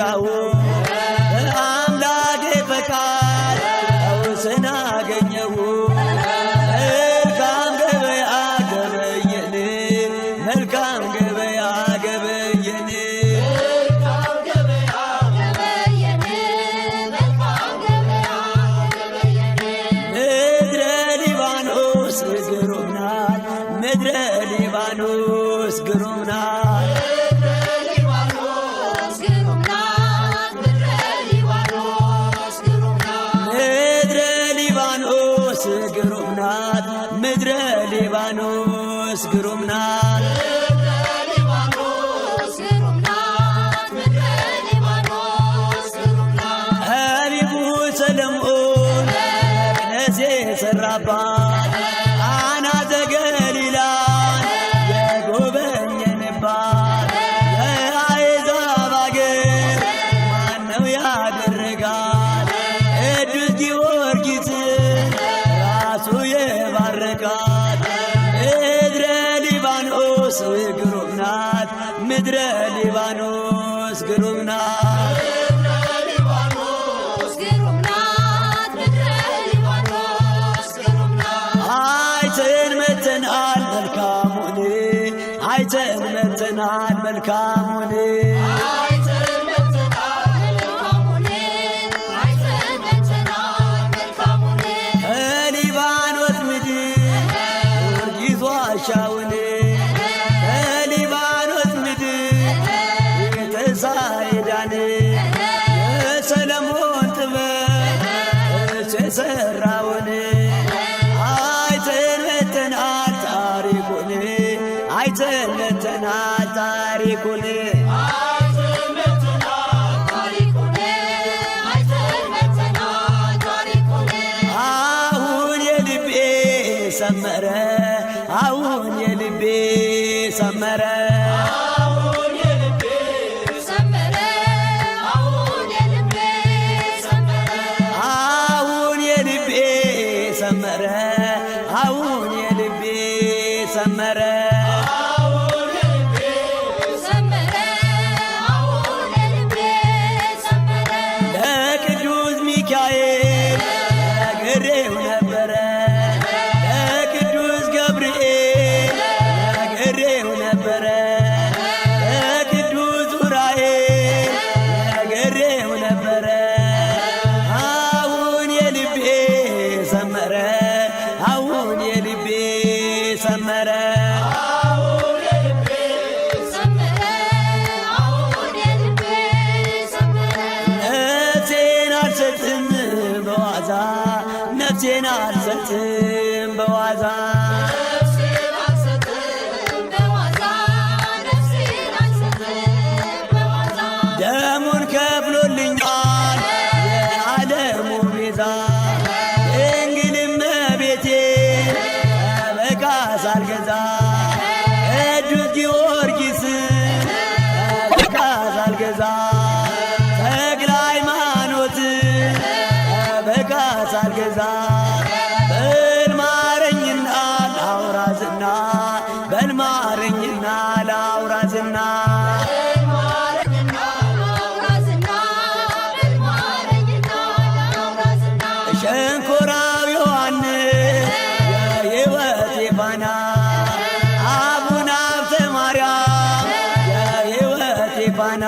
መጣው በአምላኬ ፈቃድ ፈውስን አገኘው። መልካም ገበያ ገበየን መልካም ገበያ ገበየን ምድረ ሊባኖስ ግሩም ናት ምድረ ሊባኖስ ግሩም ናት ምድረ ሊባኖስ ግሩም ናት ጠቢቡ ሰሎሞን መቅደስ የሠራባት ቃና ዘገሊላን የጎበኘንባት የአሕዛብ አገር ማነው ያደረጋት? ቅዱስ ጊዮርጊስን ራሱ የባረካት። ምድረ ሊባኖስ ግሩም ናት ምድረ ሊባኖስ ግሩም ናት አይተን መጥተናል መልካሙን አይተን መጥተናል መልካሙን ከሊባኖስ ምድር ጊዮርጊስ ዋሻውን ከሊባኖስ ምድር የተሳይዳን የሰሎሞን ጥበብ እሱ የሠራውን አይተን መጥተናል ታሪኩን አይተን መጥተናል ታሪኩን አሁን የልቤ ሰመረ አሁን የልቤ ሰመረ አሁን የልቤ ሰመረ አሁን የልቤ ሰመረ ለቅዱስ ሚካኤል ነግሬው ነበረ ለቅዱስ ገብርኤል ነግሬው ነበረ ለቅዱስ ዑራኤል ነግሬው ነበረ አሁን የልቤ ሰመረ አሁን የልቤ ሰመረ ነፍሴን አልሰጥም በዋዛ ነፍሴን አልሰጥም በዋዛ ደሙን ከፍሎልኛል የዓለሙ ቤዛ ድንግል እመቤቴ ጠበቃ ሳልገዛ ቅዱስ ጊዮርጊስን ጠበቃ ሳልገዛ ተክለ ሃይማኖትን ጠበቃ ሳልገዛ በልማረኝና ላውራዝና በልማረኝና ላውራዝና ሸንኮራው ዮሐንስ የሕይወቴ ፋና አቡነ ሀብተ ማርያም የሕይወቴ ፋና